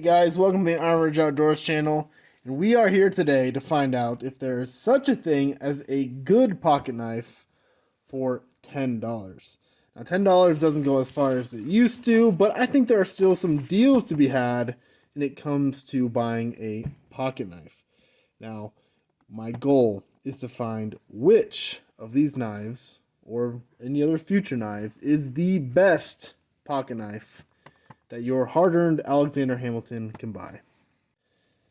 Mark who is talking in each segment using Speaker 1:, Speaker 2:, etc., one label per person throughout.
Speaker 1: Hey guys, welcome to the Armored Outdoors channel, and we are here today to find out if there is such a thing as a good pocket knife for $10. Now $10 doesn't go as far as it used to, but I think there are still some deals to be had when it comes to buying a pocket knife. Now, my goal is to find which of these knives, or any other future knives, is the best pocket knife that your hard-earned Alexander Hamilton can buy.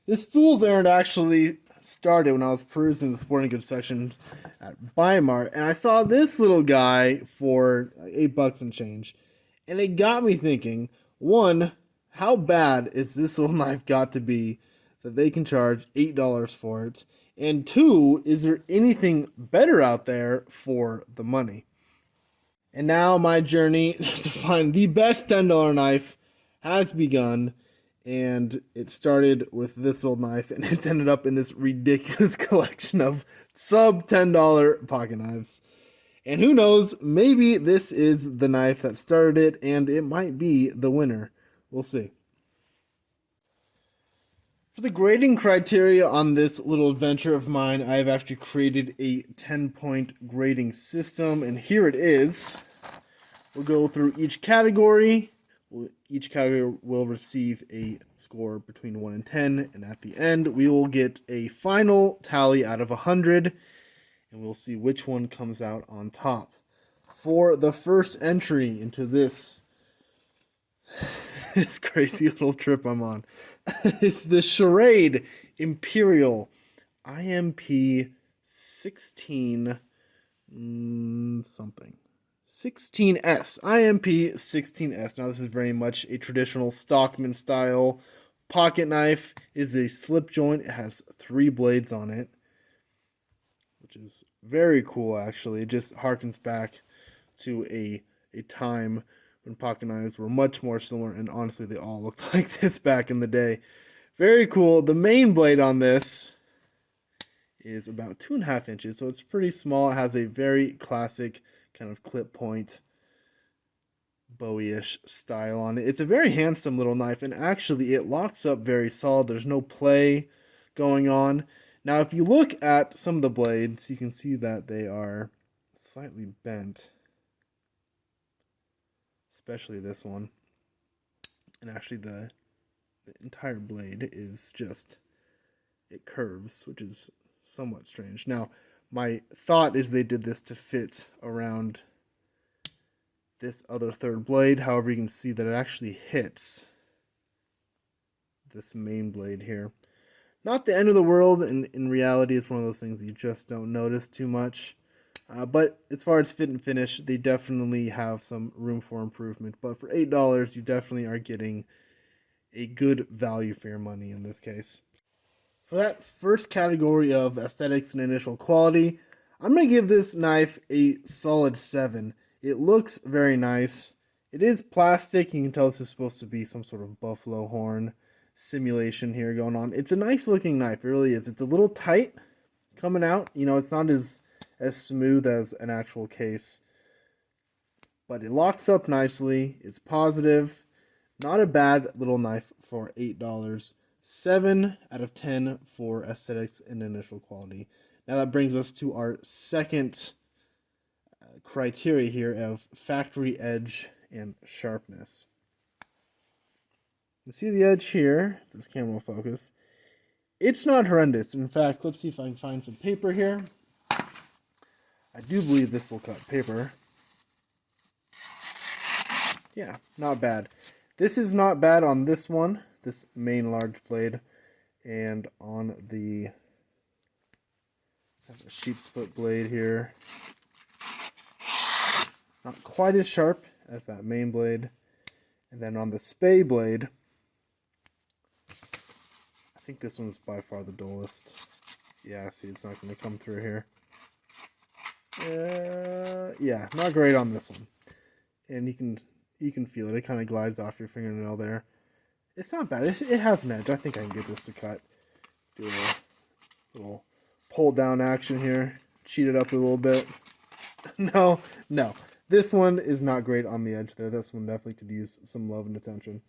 Speaker 1: This fool's errand actually started when I was perusing the sporting goods section at Weimar, and I saw this little guy for $8 and change, and it got me thinking, one, how bad is this little knife got to be that they can charge $8 for it, and two, is there anything better out there for the money? And now my journey to find the best $10 knife has begun, and it started with this old knife, and it's ended up in this ridiculous collection of sub $10 pocket knives. And who knows, maybe this is the knife that started it, and it might be the winner. We'll see. For the grading criteria on this little adventure of mine, I have actually created a 10-point grading system, and here it is. We'll go through each category. Each category will receive a score between 1 and 10, and at the end, we will get a final tally out of 100, and we'll see which one comes out on top. For the first entry into this crazy little trip I'm on, it's the Schrade Imperial IMP16 something. 16S, IMP16s. Now this is very much a traditional Stockman style pocket knife. It is a slip joint. It has 3 blades on it, which is very cool actually. It just harkens back to a time when pocket knives were much more similar, and honestly they all looked like this back in the day. Very cool. The main blade on this is about 2.5 inches, so it's pretty small. It has a very classic kind of clip point Bowie-ish style on it. It's a very handsome little knife, and actually it locks up very solid. There's no play going on. Now if you look at some of the blades, you can see that they are slightly bent, especially this one. And actually the entire blade is just, it curves, which is somewhat strange. Now my thought is they did this to fit around this other third blade. However, you can see that it actually hits this main blade here. Not the end of the world, and in reality, it's one of those things you just don't notice too much. But as far as fit and finish, they definitely have some room for improvement. But for $8, you definitely are getting a good value for your money in this case. For that first category of aesthetics and initial quality, I'm going to give this knife a solid 7. It looks very nice. It is plastic. You can tell this is supposed to be some sort of buffalo horn simulation here going on. It's a nice looking knife. It really is. It's a little tight coming out. You know, it's not as smooth as an actual case, but it locks up nicely. It's positive. Not a bad little knife for $8. 7 out of 10 for aesthetics and initial quality. Now that brings us to our second criteria here of factory edge and sharpness. You see the edge here, if this camera will focus. It's not horrendous. In fact, let's see if I can find some paper here. I do believe this will cut paper. Yeah, not bad. This is not bad on this one, this main large blade, and on the sheep's foot blade here. Not quite as sharp as that main blade. And then on the spay blade, I think this one's by far the dullest. Yeah, see, it's not going to come through here. Yeah, not great on this one. And you can feel it. It kind of glides off your fingernail there. It's not bad. It has an edge. I think I can get this to cut. Do a little pull down action here. Cheat it up a little bit. No. This one is not great on the edge there. This one definitely could use some love and attention.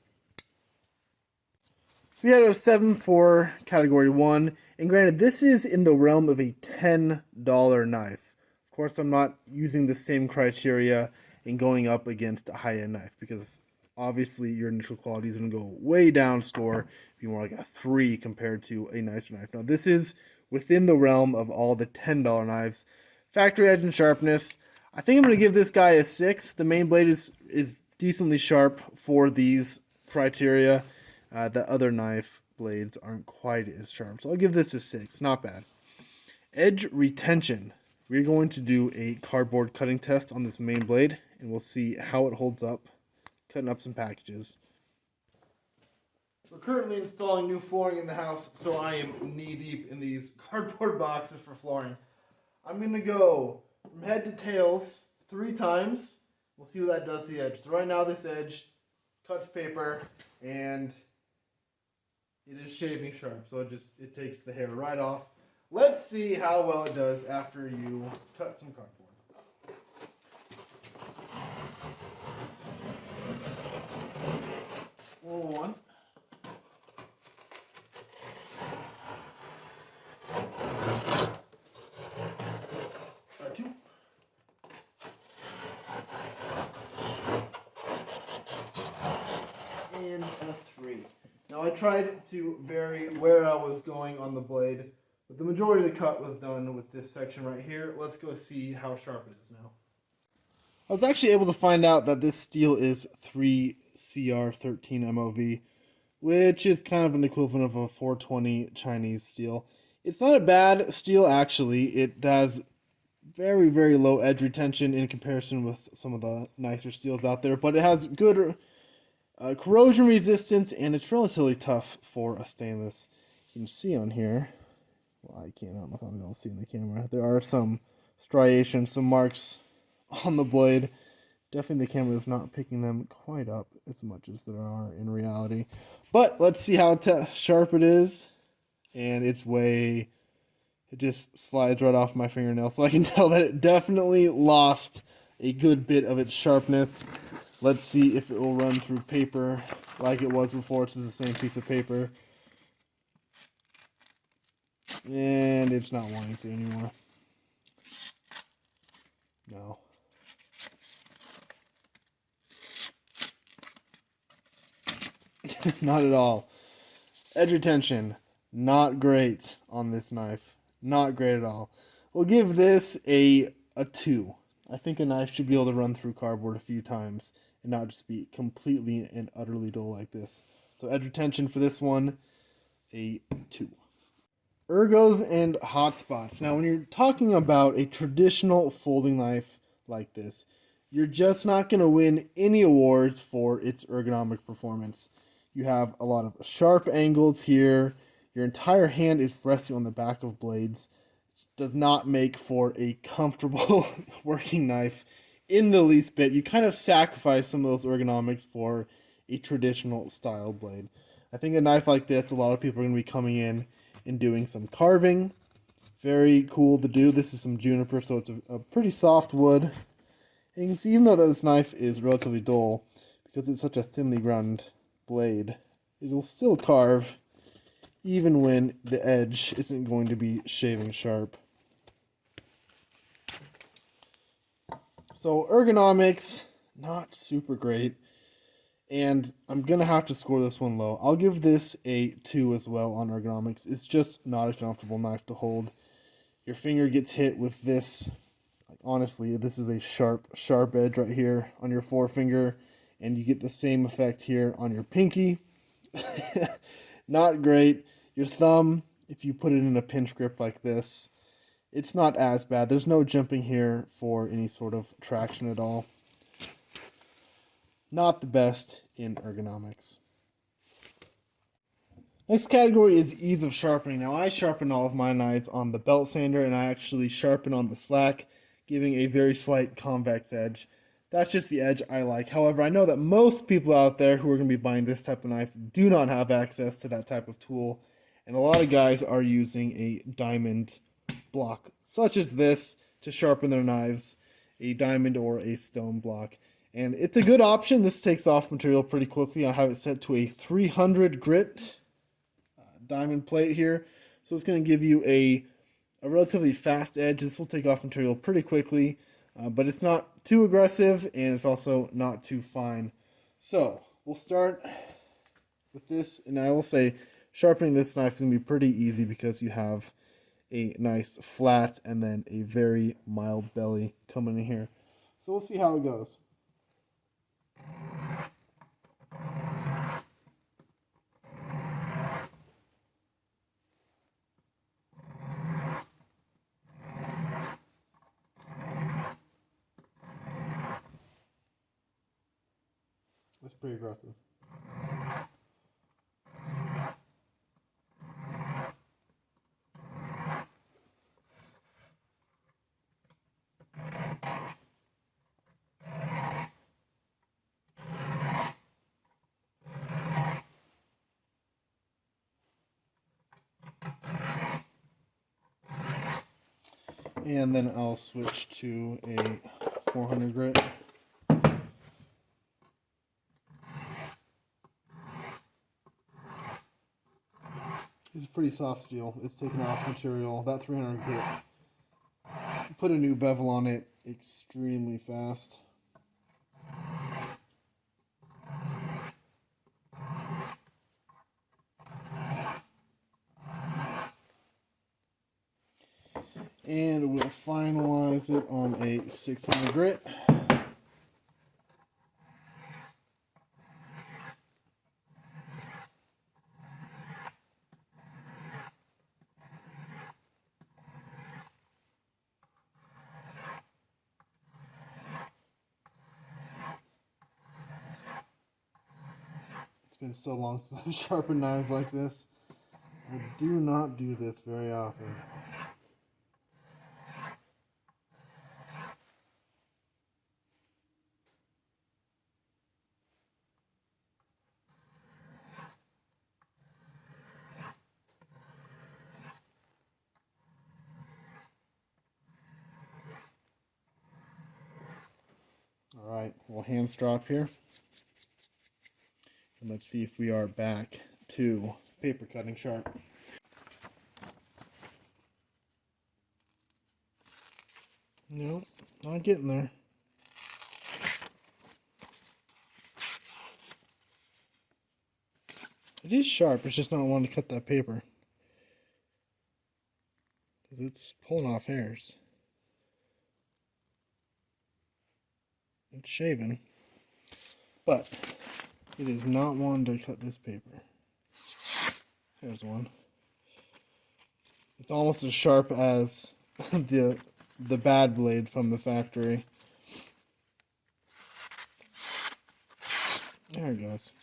Speaker 1: So we had a 7 for category 1, and granted, this is in the realm of a $10 knife. Of course, I'm not using the same criteria in going up against a high-end knife, because obviously your initial quality is going to go way down score, be more like a 3 compared to a nicer knife. Now, this is within the realm of all the $10 knives. Factory edge and sharpness, I think I'm going to give this guy a 6. The main blade is decently sharp for these criteria. The other knife blades aren't quite as sharp, so I'll give this a 6. Not bad. Edge retention. We're going to do a cardboard cutting test on this main blade, and we'll see how it holds up cutting up some packages. We're currently installing new flooring in the house, so I am knee-deep in these cardboard boxes for flooring. I'm going to go from head to tails 3 times. We'll see what that does to the edge. So right now this edge cuts paper, and it is shaving sharp, so it takes the hair right off. Let's see how well it does after you cut some cardboard. One. 2. And a 3. Now I tried to vary where I was going on the blade, but the majority of the cut was done with this section right here. Let's go see how sharp it is now. I was actually able to find out that this steel is 3CR13 MOV, which is kind of an equivalent of a 420 Chinese steel. It's not a bad steel, actually. It has very, very low edge retention in comparison with some of the nicer steels out there, but it has good corrosion resistance, and it's relatively tough for a stainless. You can see on here, well, I don't know if I'm able to see in the camera, there are some striations, some marks on the blade. Definitely the camera is not picking them quite up as much as there are in reality. But let's see how sharp it is. And it just slides right off my fingernail. So I can tell that it definitely lost a good bit of its sharpness. Let's see if it will run through paper like it was before. It's the same piece of paper. And it's not wanting to anymore. No. Not at all. Edge retention, not great on this knife. Not great at all. We'll give this a 2. I think a knife should be able to run through cardboard a few times and not just be completely and utterly dull like this. So edge retention for this one, a 2. Ergos and hotspots. Now when you're talking about a traditional folding knife like this, you're just not going to win any awards for its ergonomic performance. You have a lot of sharp angles here. Your entire hand is resting on the back of blades. It does not make for a comfortable working knife in the least bit. You kind of sacrifice some of those ergonomics for a traditional style blade. I think a knife like this, a lot of people are going to be coming in and doing some carving. Very cool to do. This is some juniper, so it's a pretty soft wood. And you can see, even though this knife is relatively dull, because it's such a thinly ground blade, it'll still carve even when the edge isn't going to be shaving sharp. So ergonomics, not super great, and I'm gonna have to score this one low. I'll give this a 2 as well on ergonomics. It's just not a comfortable knife to hold. Your finger gets hit with this. Honestly, this is a sharp edge right here on your forefinger, and you get the same effect here on your pinky. Not great. Your thumb, if you put it in a pinch grip like this, it's not as bad. There's no jumping here for any sort of traction at all. Not the best in ergonomics. Next category is ease of sharpening. Now I sharpen all of my knives on the belt sander, and I actually sharpen on the slack, giving a very slight convex edge. That's just the edge I like. However, I know that most people out there who are going to be buying this type of knife do not have access to that type of tool. And a lot of guys are using a diamond block, such as this, to sharpen their knives. A diamond or a stone block. And it's a good option. This takes off material pretty quickly. I have it set to a 300 grit. diamond plate here. So it's going to give you a relatively fast edge. This will take off material pretty quickly, but it's not too aggressive and it's also not too fine. So we'll start with this, and I will say sharpening this knife is going to be pretty easy because you have a nice flat and then a very mild belly coming in here. So we'll see how it goes. That's pretty aggressive. And then I'll switch to a 400 grit. It's pretty soft steel. It's taking off material. That 300 grit. Put a new bevel on it extremely fast. And we'll finalize it on a 600 grit. It's been so long since I've sharpened knives like this. I do not do this very often. Alright, we'll hand strop here. And let's see if we are back to paper cutting sharp. No, not getting there. It is sharp, it's just not wanting to cut that paper. Because it's pulling off hairs. It's shaving. But it is not wanting to cut this paper. There's one. It's almost as sharp as the bad blade from the factory. There it goes.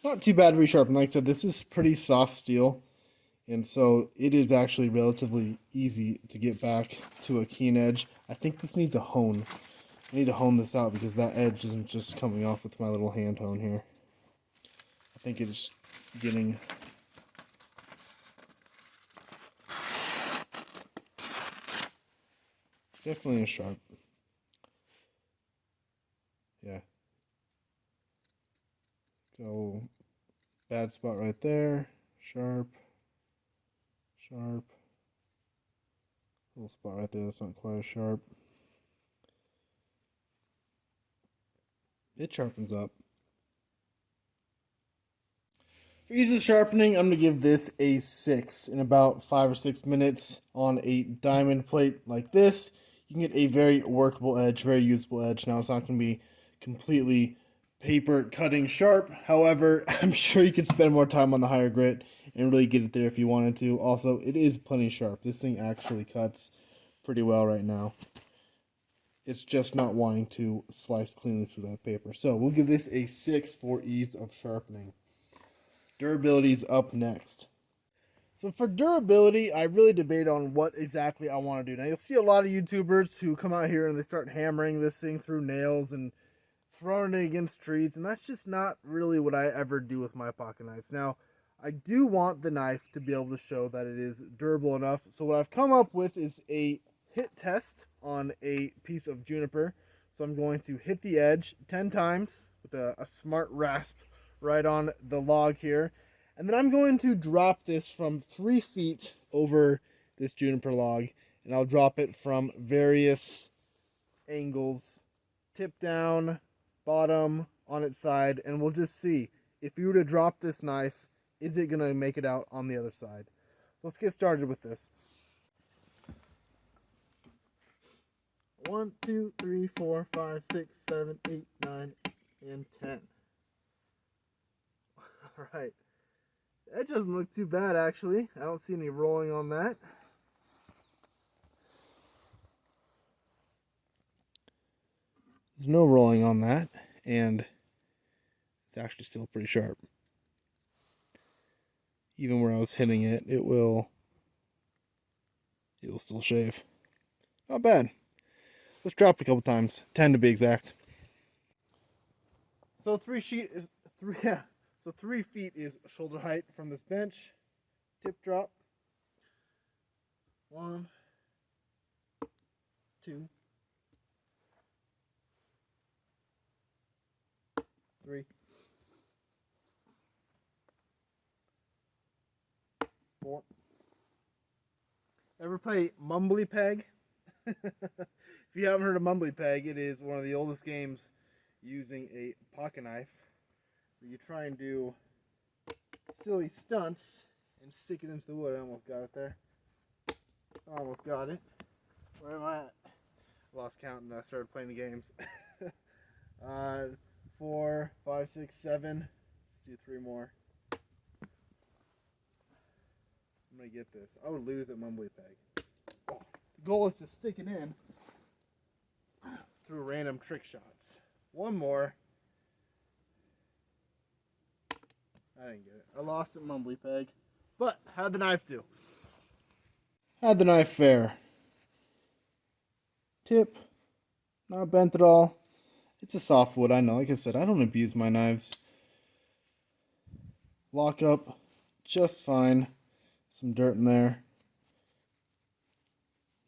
Speaker 1: Not too bad resharpened. Like I said, this is pretty soft steel, and so it is actually relatively easy to get back to a keen edge. I think this needs a hone. I need to hone this out because that edge isn't just coming off with my little hand hone here. I think it is getting... Definitely a sharp. Yeah. Got a little bad spot right there. Sharp. Sharp. Little spot right there that's not quite as sharp. It sharpens up. For ease of sharpening, I'm going to give this a 6 in about 5 or 6 minutes on a diamond plate like this. You can get a very workable edge, very usable edge. Now, it's not going to be completely paper cutting sharp. However, I'm sure you could spend more time on the higher grit and really get it there if you wanted to. Also, it is plenty sharp. This thing actually cuts pretty well right now. It's just not wanting to slice cleanly through that paper. So we'll give this a 6 for ease of sharpening. Durability is up next. So for durability, I really debate on what exactly I want to do. Now, you'll see a lot of YouTubers who come out here and they start hammering this thing through nails and throwing it against trees, and that's just not really what I ever do with my pocket knives. Now, I do want the knife to be able to show that it is durable enough. So what I've come up with is a hit test on a piece of juniper. So I'm going to hit the edge 10 times with a smart rasp right on the log here. And then I'm going to drop this from 3 feet over this juniper log, and I'll drop it from various angles, tip down, bottom, on its side, and we'll just see if you were to drop this knife, is it going to make it out on the other side? Let's get started with this. 1, 2, 3, 4, 5, 6, 7, 8, 9, and 10. All right. That doesn't look too bad, actually. I don't see any rolling on that. There's no rolling on that, and it's actually still pretty sharp. Even where I was hitting it, it will still shave. Not bad. Let's drop it a couple times. 10 to be exact. So 3 feet is shoulder height from this bench. Tip drop. 1, 2, 3, 4. Ever play Mumbly Peg? If you haven't heard of Mumbly Peg, it is one of the oldest games using a pocket knife where you try and do silly stunts and stick it into the wood. I almost got it there. Almost got it. Where am I at? Lost count and I started playing the games. 4, 5, 6, 7. Let's do 3 more. I'm gonna get this. I would lose at Mumbly Peg. Oh, the goal is to stick it in through random trick shots. 1 more. I didn't get it. I lost at Mumbly Peg. But how'd the knife do? How'd the knife fare? Tip. Not bent at all. It's a soft wood, I know. Like I said, I don't abuse my knives. Lock up just fine. Some dirt in there.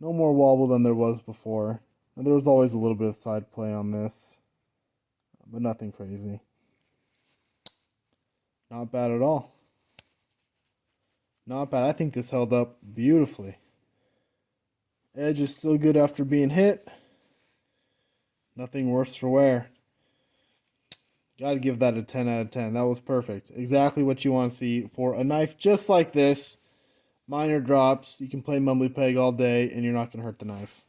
Speaker 1: No more wobble than there was before. And there was always a little bit of side play on this, but nothing crazy. Not bad at all. Not bad. I think this held up beautifully. Edge is still good after being hit. Nothing worse for wear. Gotta give that a 10 out of 10. That was perfect. Exactly what you want to see for a knife just like this. Minor drops. You can play Mumbly Peg all day and you're not going to hurt the knife.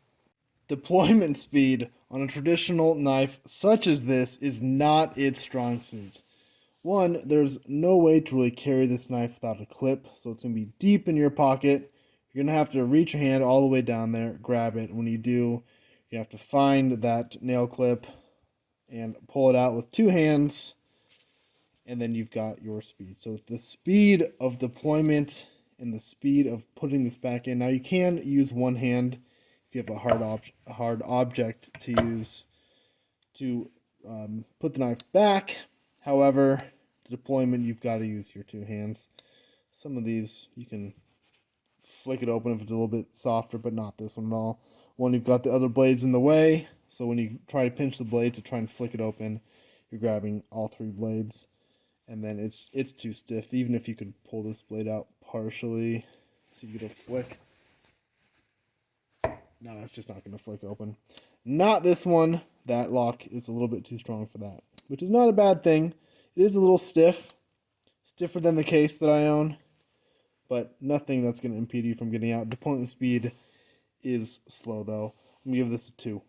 Speaker 1: Deployment speed on a traditional knife such as this is not its strong suit. One, there's no way to really carry this knife without a clip, so it's going to be deep in your pocket. You're going to have to reach your hand all the way down there, grab it. When you do, you have to find that nail clip and pull it out with 2 hands, and then you've got your speed. So the speed of deployment and the speed of putting this back in. Now you can use 1 hand if you have a hard object to use to put the knife back. However, the deployment, you've got to use your 2 hands. Some of these you can flick it open if it's a little bit softer, but not this one at all. One, you've got the other blades in the way, so when you try to pinch the blade to try and flick it open, you're grabbing all 3 blades, and then it's too stiff. Even if you could pull this blade out partially, so you get a flick. No, it's just not going to flick open. Not this one. That lock is a little bit too strong for that, which is not a bad thing. It is a little stiff, stiffer than the case that I own, but nothing that's going to impede you from getting out. Deployment speed is slow, though. I'm going to give this a 2.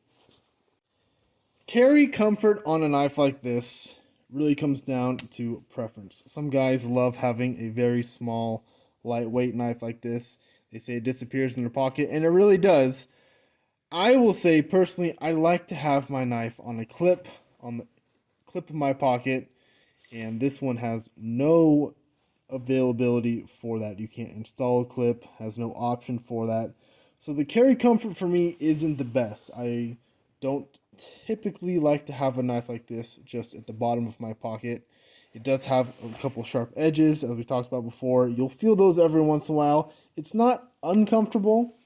Speaker 1: Carry comfort on a knife like this really comes down to preference. Some guys love having a very small, lightweight knife like this. They say it disappears in their pocket, and it really does. I will say, personally, I like to have my knife on a clip, on the clip of my pocket, and this one has no availability for that. You can't install a clip, has no option for that. So the carry comfort for me isn't the best. I don't typically like to have a knife like this just at the bottom of my pocket. It does have a couple sharp edges, as we talked about before. You'll feel those every once in a while. It's not uncomfortable,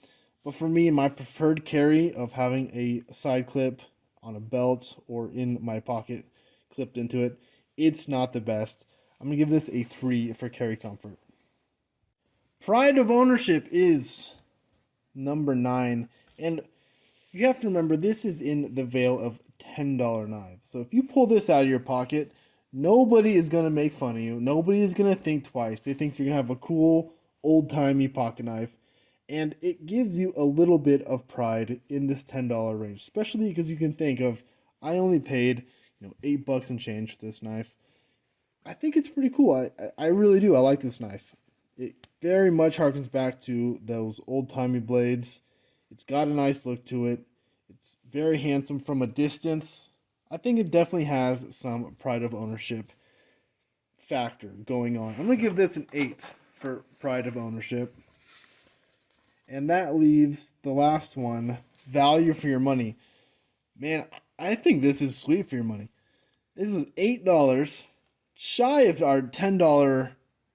Speaker 1: but for me, my preferred carry of having a side clip on a belt or in my pocket clipped into it, it's not the best. I'm going to give this a 3 for carry comfort. Pride of ownership is number 9. And you have to remember, this is in the veil of $10 knives. So if you pull this out of your pocket, nobody is going to make fun of you. Nobody is going to think twice. They think you're going to have a cool, old-timey pocket knife. And it gives you a little bit of pride in this $10 range, especially because you can think of, I only paid, $8 and change for this knife. I think it's pretty cool. I really do. I like this knife. It very much harkens back to those old-timey blades. It's got a nice look to it. It's very handsome from a distance. I think it definitely has some pride of ownership factor going on. I'm going to give this an 8 for pride of ownership. And that leaves the last one, value for your money. Man, I think this is sweet for your money. It was $8, shy of our $10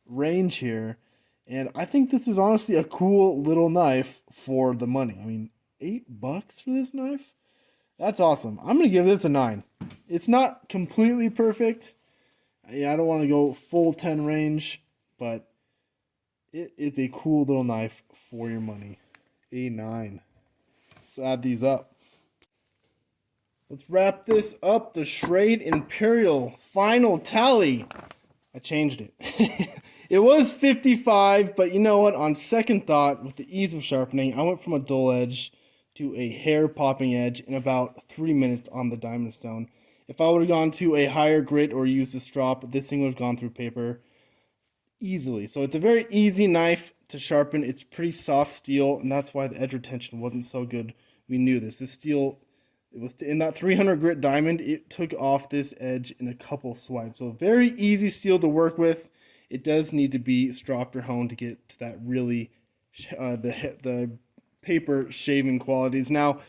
Speaker 1: range here. And I think this is honestly a cool little knife for the money. I mean, $8 for this knife? That's awesome. I'm going to give this a 9. It's not completely perfect. I don't want to go full 10 range, but it's a cool little knife for your money. A 9. Let's add these up. Let's wrap this up. The Schrade Imperial final tally. I changed it. It was 55, but you know what? On second thought, with the ease of sharpening, I went from a dull edge to a hair-popping edge in about 3 minutes on the diamond stone. If I would have gone to a higher grit or used a strop, this thing would have gone through paper easily. So it's a very easy knife to sharpen. It's pretty soft steel, and that's why the edge retention wasn't so good. We knew this. This steel, it was in that 300 grit diamond, it took off this edge in a couple swipes. So very easy steel to work with. It does need to be stropped or honed to get to that really the paper shaving qualities. Now,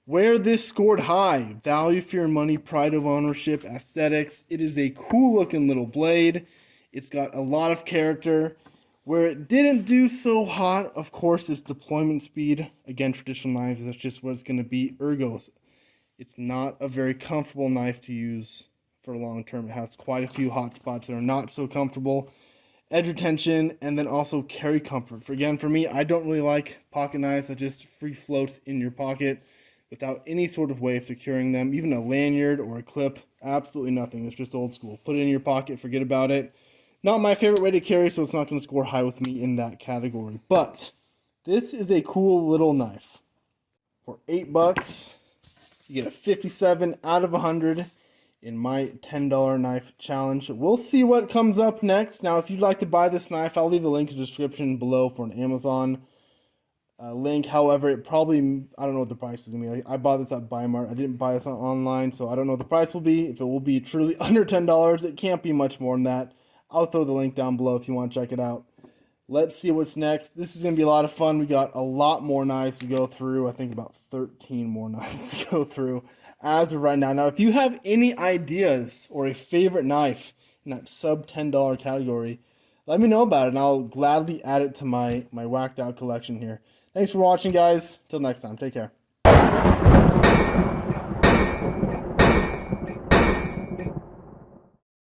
Speaker 1: where this scored high, value for your money, pride of ownership, aesthetics, it is a cool looking little blade. It's got a lot of character. Where it didn't do so hot, of course, is deployment speed. Again, traditional knives, that's just what it's going to be. Ergo, it's not a very comfortable knife to use for long term. It has quite a few hot spots that are not so comfortable. Edge retention, and then also carry comfort. For me, I don't really like pocket knives that just free floats in your pocket without any sort of way of securing them. Even a lanyard or a clip, absolutely nothing. It's just old school. Put it in your pocket, forget about it. Not my favorite way to carry, so it's not going to score high with me in that category. But this is a cool little knife. For $8, you get a 57 out of 100 in my $10 knife challenge. We'll see what comes up next. Now, if you'd like to buy this knife, I'll leave a link in the description below for an Amazon link. However, it probably, I don't know what the price is going to be. I bought this at Bimart. I didn't buy this online, so I don't know what the price will be. If it will be truly under $10, it can't be much more than that. I'll throw the link down below if you want to check it out. Let's see what's next. This is going to be a lot of fun. We got a lot more knives to go through. I think about 13 more knives to go through as of right now. Now, if you have any ideas or a favorite knife in that sub $10 category, let me know about it, and I'll gladly add it to my whacked out collection here. Thanks for watching, guys. Till next time. Take care.